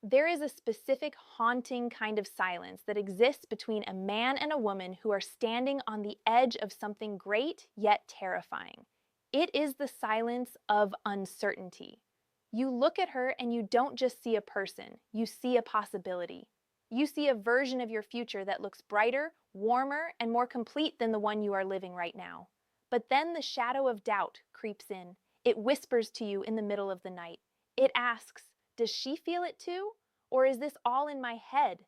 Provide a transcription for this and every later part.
There is a specific haunting kind of silence that exists between a man and a woman who are standing on the edge of something great yet terrifying. It is the silence of uncertainty. You look at her and you don't just see a person, you see a possibility. You see a version of your future that looks brighter, warmer, and more complete than the one you are living right now. But then the shadow of doubt creeps in. It whispers to you in the middle of the night. It asks, does she feel it too? Or is this all in my head?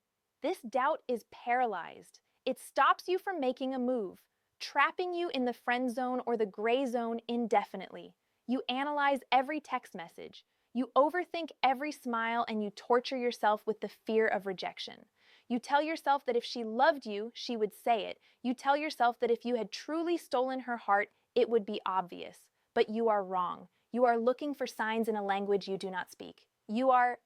This doubt is paralyzed. It stops you from making a move, trapping you in the friend zone or the gray zone indefinitely. You analyze every text message. You overthink every smile and you torture yourself with the fear of rejection. You tell yourself that if she loved you, she would say it. You tell yourself that if you had truly stolen her heart, it would be obvious. But you are wrong. You are looking for signs in a language you do not speak. You are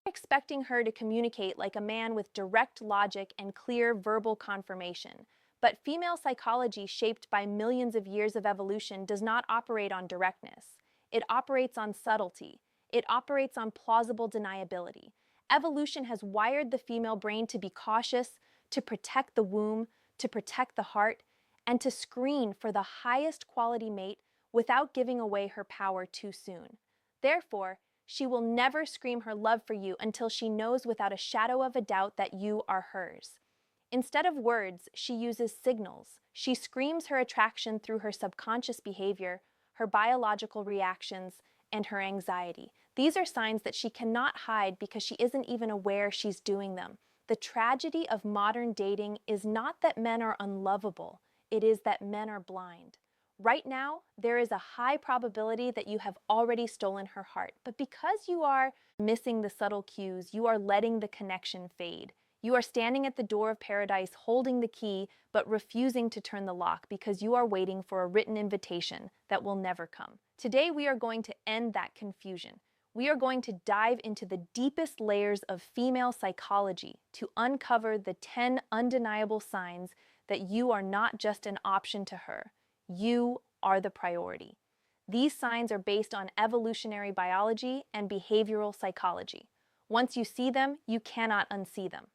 expecting her to communicate like a man with direct logic and clear verbal confirmation. But female psychology, shaped by millions of years of evolution, does not operate on directness. It operates on subtlety. It operates on plausible deniability. Evolution has wired the female brain to be cautious, to protect the womb, to protect the heart, and to screen for the highest quality mate without giving away her power too soon. Therefore, she will never scream her love for you until she knows without a shadow of a doubt that you are hers. Instead of words, she uses signals. She screams her attraction through her subconscious behavior, her biological reactions, and her anxiety. These are signs that she cannot hide because she isn't even aware she's doing them. The tragedy of modern dating is not that men are unlovable, it is that men are blind. Right now, there is a high probability that you have already stolen her heart, but because you are missing the subtle cues, you are letting the connection fade. You are standing at the door of paradise holding the key, but refusing to turn the lock because you are waiting for a written invitation that will never come. Today, we are going to end that confusion. We are going to dive into the deepest layers of female psychology to uncover the 10 undeniable signs that you are not just an option to her. You are the priority. These signs are based on evolutionary biology and behavioral psychology. Once you see them, you cannot unsee them.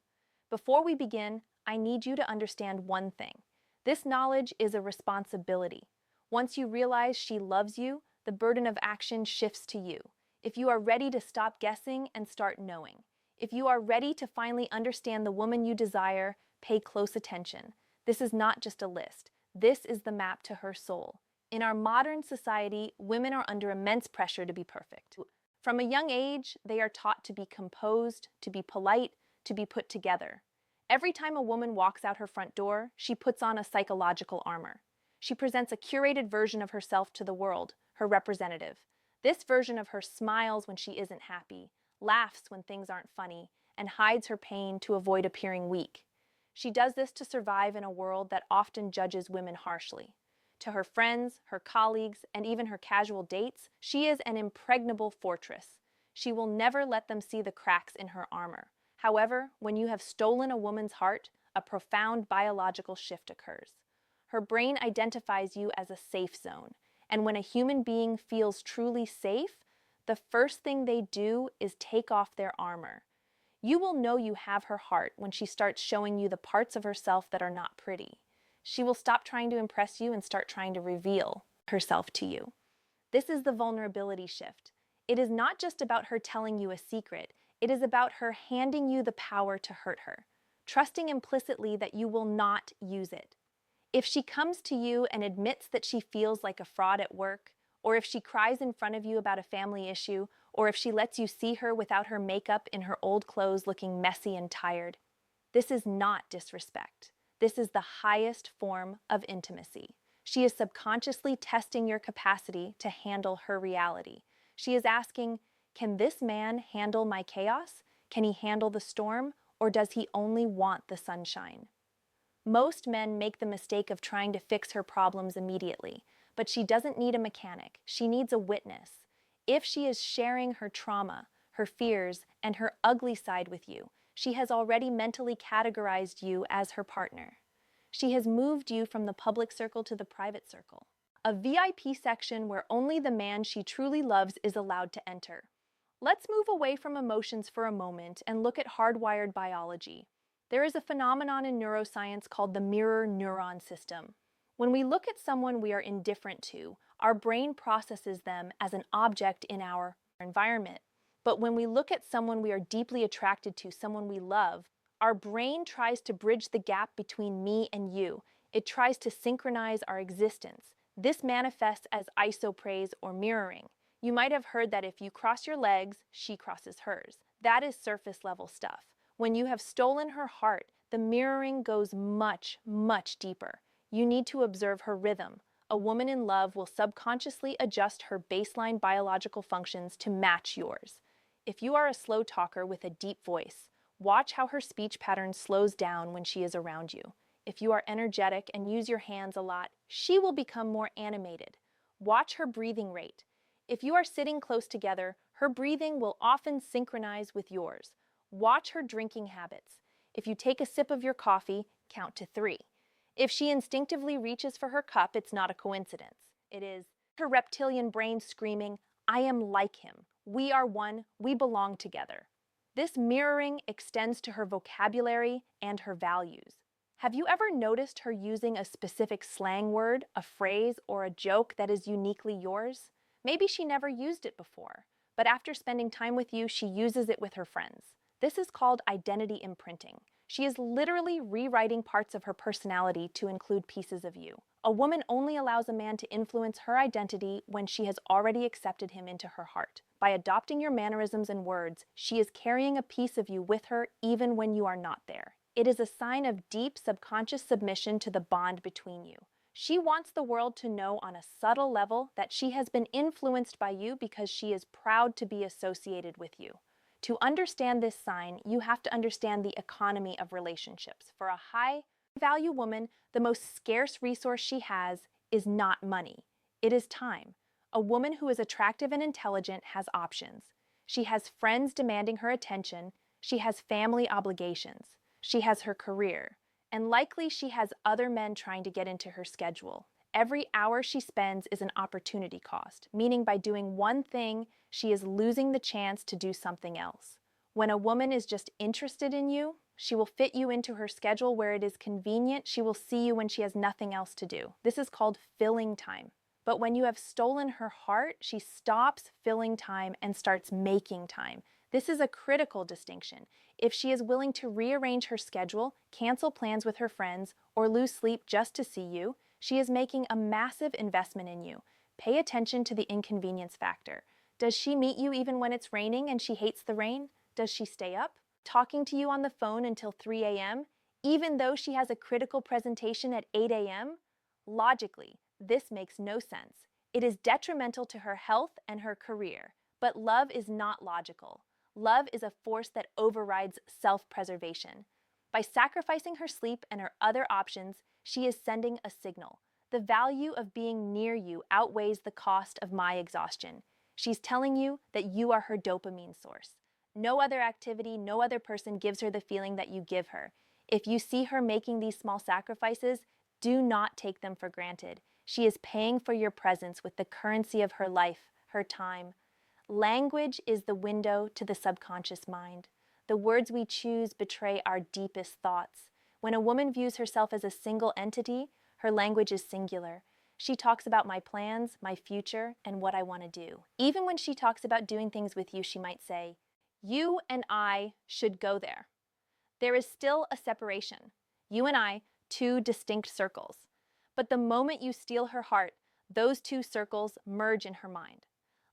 Before we begin, I need you to understand one thing. This knowledge is a responsibility. Once you realize she loves you, the burden of action shifts to you. If you are ready to stop guessing and start knowing. If you are ready to finally understand the woman you desire, pay close attention. This is not just a list. This is the map to her soul. In our modern society, women are under immense pressure to be perfect. From a young age, they are taught to be composed, to be polite, to be put together. Every time a woman walks out her front door, she puts on a psychological armor. She presents a curated version of herself to the world, her representative. This version of her smiles when she isn't happy, laughs when things aren't funny, and hides her pain to avoid appearing weak. She does this to survive in a world that often judges women harshly. To her friends, her colleagues, and even her casual dates, she is an impregnable fortress. She will never let them see the cracks in her armor. However, when you have stolen a woman's heart, a profound biological shift occurs. Her brain identifies you as a safe zone, and when a human being feels truly safe, the first thing they do is take off their armor. You will know you have her heart when she starts showing you the parts of herself that are not pretty. She will stop trying to impress you and start trying to reveal herself to you. This is the vulnerability shift. It is not just about her telling you a secret. It is about her handing you the power to hurt her, trusting implicitly that you will not use it. If she comes to you and admits that she feels like a fraud at work, or if she cries in front of you about a family issue, or if she lets you see her without her makeup in her old clothes looking messy and tired, this is not disrespect. This is the highest form of intimacy. She is subconsciously testing your capacity to handle her reality. She is asking, can this man handle my chaos? Can he handle the storm? Or does he only want the sunshine? Most men make the mistake of trying to fix her problems immediately, but she doesn't need a mechanic. She needs a witness. If she is sharing her trauma, her fears, and her ugly side with you, she has already mentally categorized you as her partner. She has moved you from the public circle to the private circle, a VIP section where only the man she truly loves is allowed to enter. Let's move away from emotions for a moment and look at hardwired biology. There is a phenomenon in neuroscience called the mirror neuron system. When we look at someone we are indifferent to, our brain processes them as an object in our environment. But when we look at someone we are deeply attracted to, someone we love, our brain tries to bridge the gap between me and you. It tries to synchronize our existence. This manifests as isopraise or mirroring. You might have heard that if you cross your legs, she crosses hers. That is surface level stuff. When you have stolen her heart, the mirroring goes much, much deeper. You need to observe her rhythm. A woman in love will subconsciously adjust her baseline biological functions to match yours. If you are a slow talker with a deep voice, watch how her speech pattern slows down when she is around you. If you are energetic and use your hands a lot, she will become more animated. Watch her breathing rate. If you are sitting close together, her breathing will often synchronize with yours. Watch her drinking habits. If you take a sip of your coffee, count to 3. If she instinctively reaches for her cup, it's not a coincidence. It is her reptilian brain screaming, "I am like him. We are one. We belong together." This mirroring extends to her vocabulary and her values. Have you ever noticed her using a specific slang word, a phrase, or a joke that is uniquely yours? Maybe she never used it before, but after spending time with you, she uses it with her friends. This is called identity imprinting. She is literally rewriting parts of her personality to include pieces of you. A woman only allows a man to influence her identity when she has already accepted him into her heart. By adopting your mannerisms and words, she is carrying a piece of you with her even when you are not there. It is a sign of deep subconscious submission to the bond between you. She wants the world to know on a subtle level that she has been influenced by you because she is proud to be associated with you. To understand this sign, you have to understand the economy of relationships. For a high-value woman, the most scarce resource she has is not money. It is time. A woman who is attractive and intelligent has options. She has friends demanding her attention. She has family obligations. She has her career. And likely she has other men trying to get into her schedule. Every hour she spends is an opportunity cost, meaning by doing one thing, she is losing the chance to do something else. When a woman is just interested in you, she will fit you into her schedule where it is convenient. She will see you when she has nothing else to do. This is called filling time. But when you have stolen her heart, she stops filling time and starts making time. This is a critical distinction. If she is willing to rearrange her schedule, cancel plans with her friends, or lose sleep just to see you, she is making a massive investment in you. Pay attention to the inconvenience factor. Does she meet you even when it's raining and she hates the rain? Does she stay up, talking to you on the phone until 3 a.m., even though she has a critical presentation at 8 a.m.? Logically, this makes no sense. It is detrimental to her health and her career. But love is not logical. Love is a force that overrides self-preservation. By sacrificing her sleep and her other options, she is sending a signal. The value of being near you outweighs the cost of my exhaustion. She's telling you that you are her dopamine source. No other activity, no other person gives her the feeling that you give her. If you see her making these small sacrifices, do not take them for granted. She is paying for your presence with the currency of her life, her time. Language is the window to the subconscious mind. The words we choose betray our deepest thoughts. When a woman views herself as a single entity, her language is singular. She talks about my plans, my future, and what I want to do. Even when she talks about doing things with you, she might say, "You and I should go there." There is still a separation. You and I, two distinct circles. But the moment you steal her heart, those two circles merge in her mind.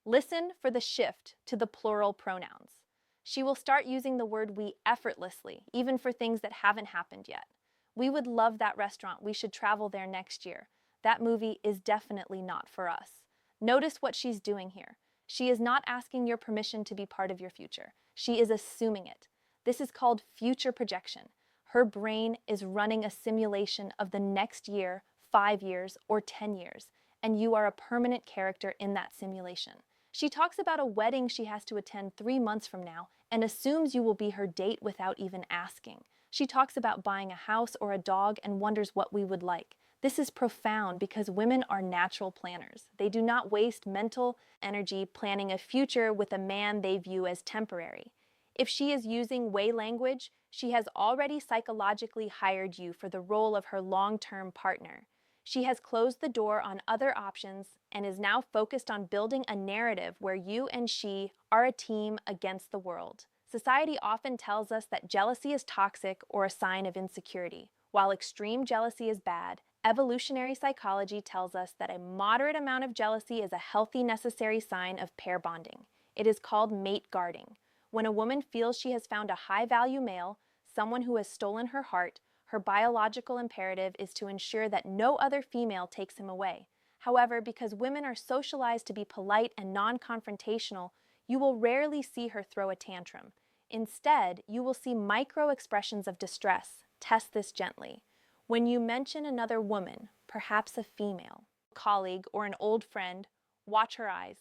Listen for the shift to the plural pronouns. She will start using the word we effortlessly, even for things that haven't happened yet. We would love that restaurant. We should travel there next year. That movie is definitely not for us. Notice what she's doing here. She is not asking your permission to be part of your future. She is assuming it. This is called future projection. Her brain is running a simulation of the next year, 5 years, or 10 years, and you are a permanent character in that simulation. She talks about a wedding she has to attend 3 months from now and assumes you will be her date without even asking. She talks about buying a house or a dog and wonders what we would like. This is profound because women are natural planners. They do not waste mental energy planning a future with a man they view as temporary. If she is using way language, she has already psychologically hired you for the role of her long-term partner. She has closed the door on other options and is now focused on building a narrative where you and she are a team against the world. Society often tells us that jealousy is toxic or a sign of insecurity. While extreme jealousy is bad, evolutionary psychology tells us that a moderate amount of jealousy is a healthy, necessary sign of pair bonding. It is called mate guarding. When a woman feels she has found a high-value male, someone who has stolen her heart, her biological imperative is to ensure that no other female takes him away. However, because women are socialized to be polite and non-confrontational, you will rarely see her throw a tantrum. Instead, you will see micro-expressions of distress. Test this gently. When you mention another woman, perhaps a female, colleague, or an old friend, watch her eyes.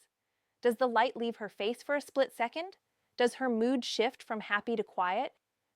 Does the light leave her face for a split second? Does her mood shift from happy to quiet?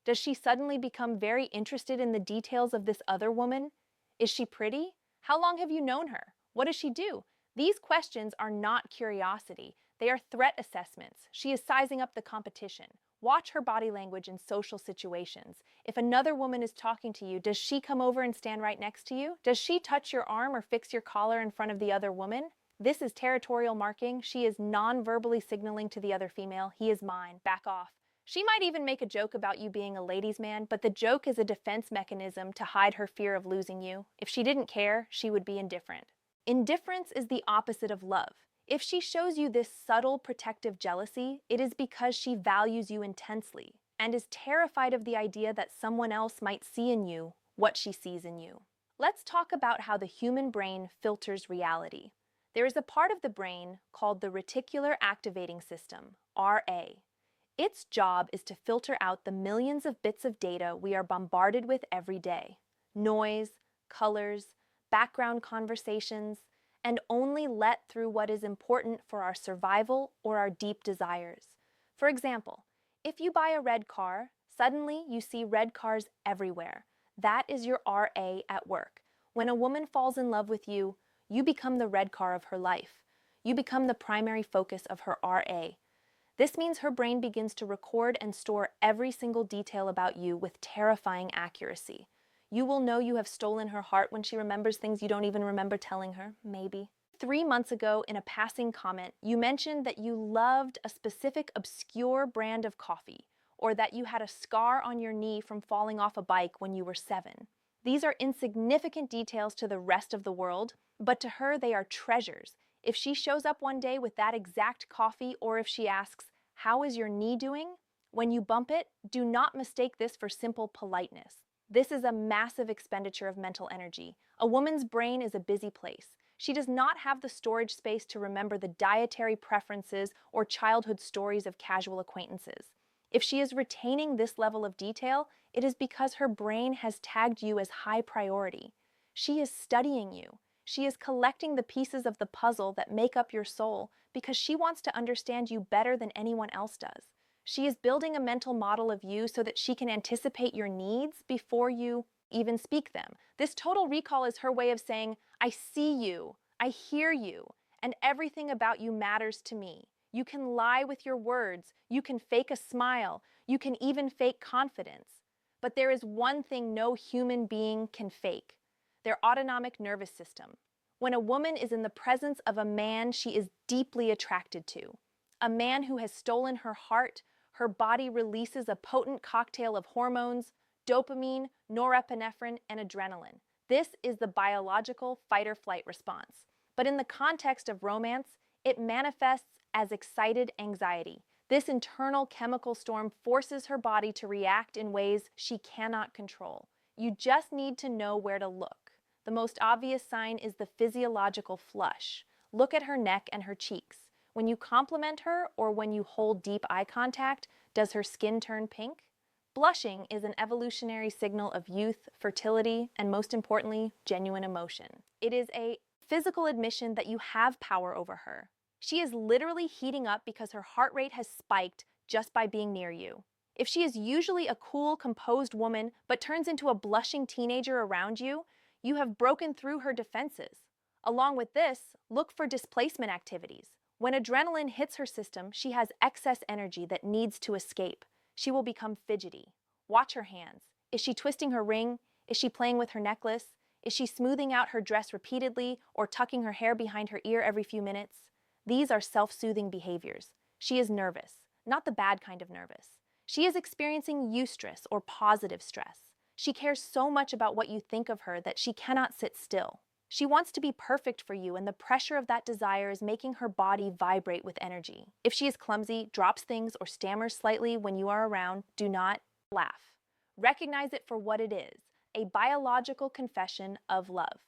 Does she suddenly become very interested in the details of this other woman? Is she pretty? How long have you known her? What does she do? These questions are not curiosity. They are threat assessments. She is sizing up the competition. Watch her body language in social situations. If another woman is talking to you, does she come over and stand right next to you? Does she touch your arm or fix your collar in front of the other woman? This is territorial marking. She is non-verbally signaling to the other female, he is mine, back off. She might even make a joke about you being a ladies' man, but the joke is a defense mechanism to hide her fear of losing you. If she didn't care, she would be indifferent. Indifference is the opposite of love. If she shows you this subtle protective jealousy, it is because she values you intensely and is terrified of the idea that someone else might see in you what she sees in you. Let's talk about how the human brain filters reality. There is a part of the brain called the reticular activating system, RA. Its job is to filter out the millions of bits of data we are bombarded with every day. Noise, colors, background conversations, and only let through what is important for our survival or our deep desires. For example, if you buy a red car, suddenly you see red cars everywhere. That is your RA at work. When a woman falls in love with you, you become the red car of her life. You become the primary focus of her RA. This means her brain begins to record and store every single detail about you with terrifying accuracy. You will know you have stolen her heart when she remembers things you don't even remember telling her, maybe. 3 months ago, in a passing comment, you mentioned that you loved a specific obscure brand of coffee, or that you had a scar on your knee from falling off a bike when you were 7. These are insignificant details to the rest of the world, but to her they are treasures. If she shows up one day with that exact coffee, or if she asks, "How is your knee doing?" when you bump it, do not mistake this for simple politeness. This is a massive expenditure of mental energy. A woman's brain is a busy place. She does not have the storage space to remember the dietary preferences or childhood stories of casual acquaintances. If she is retaining this level of detail, it is because her brain has tagged you as high priority. She is studying you. She is collecting the pieces of the puzzle that make up your soul because she wants to understand you better than anyone else does. She is building a mental model of you so that she can anticipate your needs before you even speak them. This total recall is her way of saying, I see you, I hear you, and everything about you matters to me. You can lie with your words, you can fake a smile, you can even fake confidence. But there is one thing no human being can fake: their autonomic nervous system. When a woman is in the presence of a man she is deeply attracted to, a man who has stolen her heart, her body releases a potent cocktail of hormones, dopamine, norepinephrine, and adrenaline. This is the biological fight-or-flight response. But in the context of romance, it manifests as excited anxiety. This internal chemical storm forces her body to react in ways she cannot control. You just need to know where to look. The most obvious sign is the physiological flush. Look at her neck and her cheeks. When you compliment her or when you hold deep eye contact, does her skin turn pink? Blushing is an evolutionary signal of youth, fertility, and most importantly, genuine emotion. It is a physical admission that you have power over her. She is literally heating up because her heart rate has spiked just by being near you. If she is usually a cool, composed woman but turns into a blushing teenager around you, You have broken through her defenses. Along with this, look for displacement activities. When adrenaline hits her system, she has excess energy that needs to escape. She will become fidgety. Watch her hands. Is she twisting her ring? Is she playing with her necklace? Is she smoothing out her dress repeatedly or tucking her hair behind her ear every few minutes? These are self-soothing behaviors. She is nervous, not the bad kind of nervous. She is experiencing eustress or positive stress. She cares so much about what you think of her that she cannot sit still. She wants to be perfect for you, and the pressure of that desire is making her body vibrate with energy. If she is clumsy, drops things, or stammers slightly when you are around, do not laugh. Recognize it for what it is, a biological confession of love.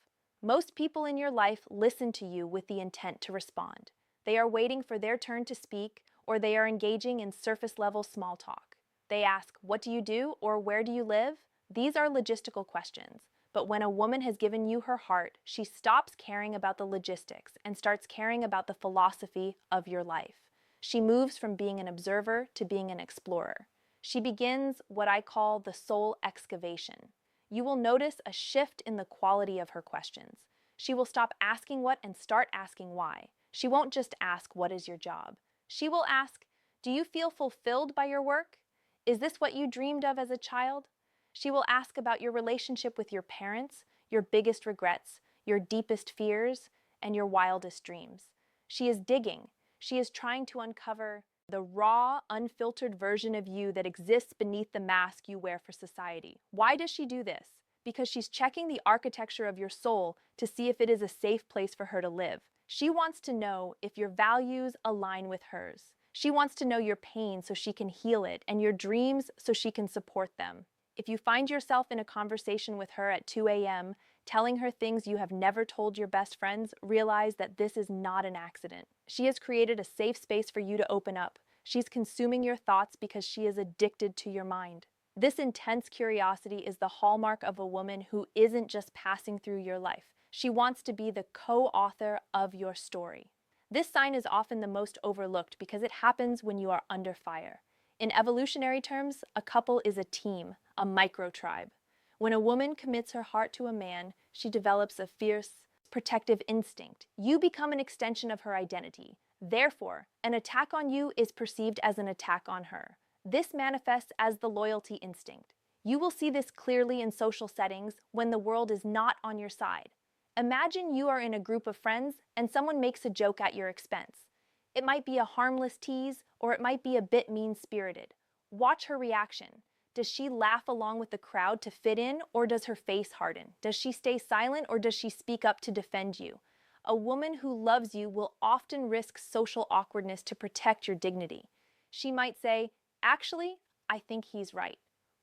Most people in your life listen to you with the intent to respond. They are waiting for their turn to speak, or they are engaging in surface-level small talk. They ask, "What do you do?" or "Where do you live?" These are logistical questions. But when a woman has given you her heart, she stops caring about the logistics and starts caring about the philosophy of your life. She moves from being an observer to being an explorer. She begins what I call the soul excavation. You will notice a shift in the quality of her questions. She will stop asking what and start asking why. She won't just ask, "What is your job?" She will ask, "Do you feel fulfilled by your work? Is this what you dreamed of as a child?" She will ask about your relationship with your parents, your biggest regrets, your deepest fears, and your wildest dreams. She is digging. She is trying to uncover the raw, unfiltered version of you that exists beneath the mask you wear for society. Why does she do this? Because she's checking the architecture of your soul to see if it is a safe place for her to live. She wants to know if your values align with hers. She wants to know your pain so she can heal it, and your dreams so she can support them. If you find yourself in a conversation with her at 2 a.m., telling her things you have never told your best friends, realize that this is not an accident. She has created a safe space for you to open up. She's consuming your thoughts because she is addicted to your mind. This intense curiosity is the hallmark of a woman who isn't just passing through your life. She wants to be the co-author of your story. This sign is often the most overlooked because it happens when you are under fire. In evolutionary terms, a couple is a team, a micro-tribe. When a woman commits her heart to a man, she develops a fierce, protective instinct. You become an extension of her identity. Therefore, an attack on you is perceived as an attack on her. This manifests as the loyalty instinct. You will see this clearly in social settings when the world is not on your side. Imagine you are in a group of friends and someone makes a joke at your expense. It might be a harmless tease, or it might be a bit mean-spirited. Watch her reaction. Does she laugh along with the crowd to fit in, or does her face harden? Does she stay silent, or does she speak up to defend you? A woman who loves you will often risk social awkwardness to protect your dignity. She might say, "Actually, I think he's right."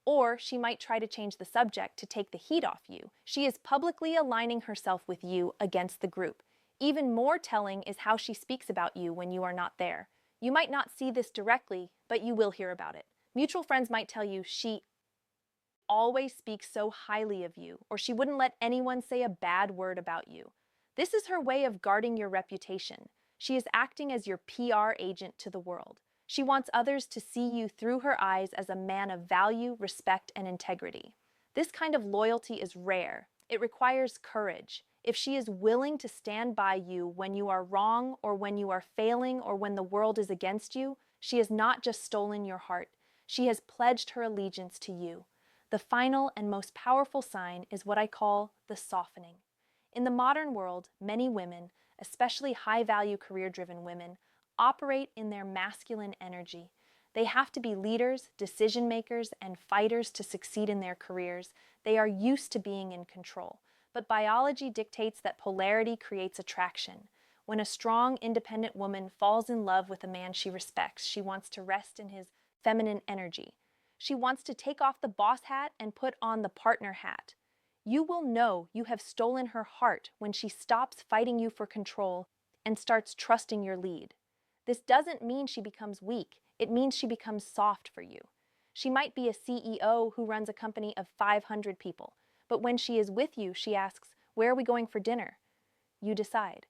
Or she might try to change the subject to take the heat off you. She is publicly aligning herself with you against the group. Even more telling is how she speaks about you when you are not there. You might not see this directly, but you will hear about it. Mutual friends might tell you she always speaks so highly of you, or she wouldn't let anyone say a bad word about you. This is her way of guarding your reputation. She is acting as your PR agent to the world. She wants others to see you through her eyes as a man of value, respect, and integrity. This kind of loyalty is rare. It requires courage. If she is willing to stand by you when you are wrong, or when you are failing, or when the world is against you, she has not just stolen your heart. She has pledged her allegiance to you. The final and most powerful sign is what I call the softening. In the modern world, many women, especially high-value career-driven women, operate in their masculine energy. They have to be leaders, decision-makers, and fighters to succeed in their careers. They are used to being in control. But biology dictates that polarity creates attraction. When a strong, independent woman falls in love with a man she respects, she wants to rest in his feminine energy. She wants to take off the boss hat and put on the partner hat. You will know you have stolen her heart when she stops fighting you for control and starts trusting your lead. This doesn't mean she becomes weak. It means she becomes soft for you. She might be a CEO who runs a company of 500 people, but when she is with you, she asks, "Where are we going for dinner?" You decide.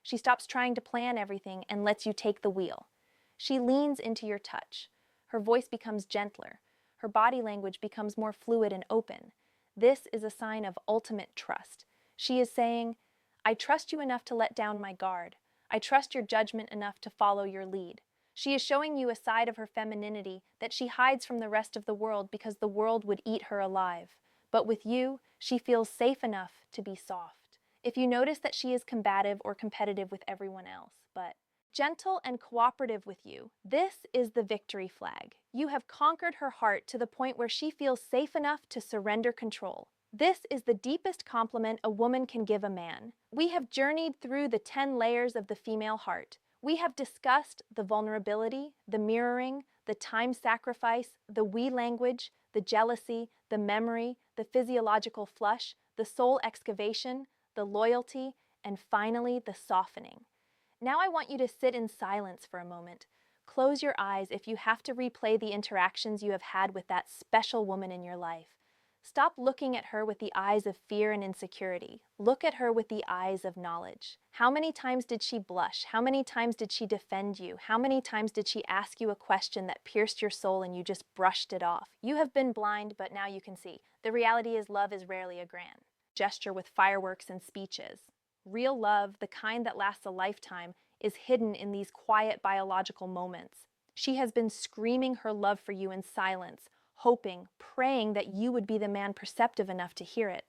She stops trying to plan everything and lets you take the wheel. She leans into your touch. Her voice becomes gentler. Her body language becomes more fluid and open. This is a sign of ultimate trust. She is saying, I trust you enough to let down my guard. I trust your judgment enough to follow your lead. She is showing you a side of her femininity that she hides from the rest of the world because the world would eat her alive. But with you, she feels safe enough to be soft. If you notice that she is combative or competitive with everyone else, but gentle and cooperative with you, this is the victory flag. You have conquered her heart to the point where she feels safe enough to surrender control. This is the deepest compliment a woman can give a man. We have journeyed through the 10 layers of the female heart. We have discussed the vulnerability, the mirroring, the time sacrifice, the we language, the jealousy, the memory, the physiological flush, the soul excavation, the loyalty, and finally the softening. Now I want you to sit in silence for a moment. Close your eyes if you have to replay the interactions you have had with that special woman in your life. Stop looking at her with the eyes of fear and insecurity. Look at her with the eyes of knowledge. How many times did she blush? How many times did she defend you? How many times did she ask you a question that pierced your soul and you just brushed it off? You have been blind, but now you can see. The reality is love is rarely a grand gesture with fireworks and speeches. Real love, the kind that lasts a lifetime, is hidden in these quiet biological moments. She has been screaming her love for you in silence, hoping, praying that you would be the man perceptive enough to hear it.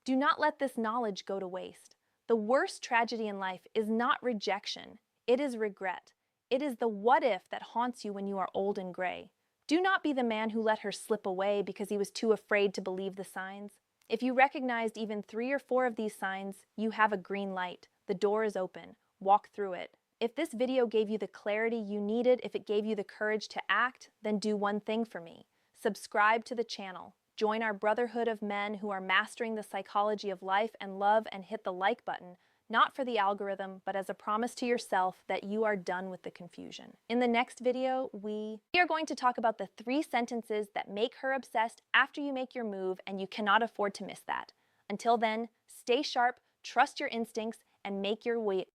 Do not let this knowledge go to waste. The worst tragedy in life is not rejection, it is regret. It is the what if that haunts you when you are old and gray. Do not be the man who let her slip away because he was too afraid to believe the signs. If you recognized even 3 or 4 of these signs, you have a green light. The door is open. Walk through it. If this video gave you the clarity you needed, if it gave you the courage to act, then do one thing for me. Subscribe to the channel. Join our brotherhood of men who are mastering the psychology of life and love, and hit the like button, not for the algorithm, but as a promise to yourself that you are done with the confusion. In the next video, we are going to talk about the 3 sentences that make her obsessed after you make your move, and you cannot afford to miss that. Until then, stay sharp, trust your instincts, and make your way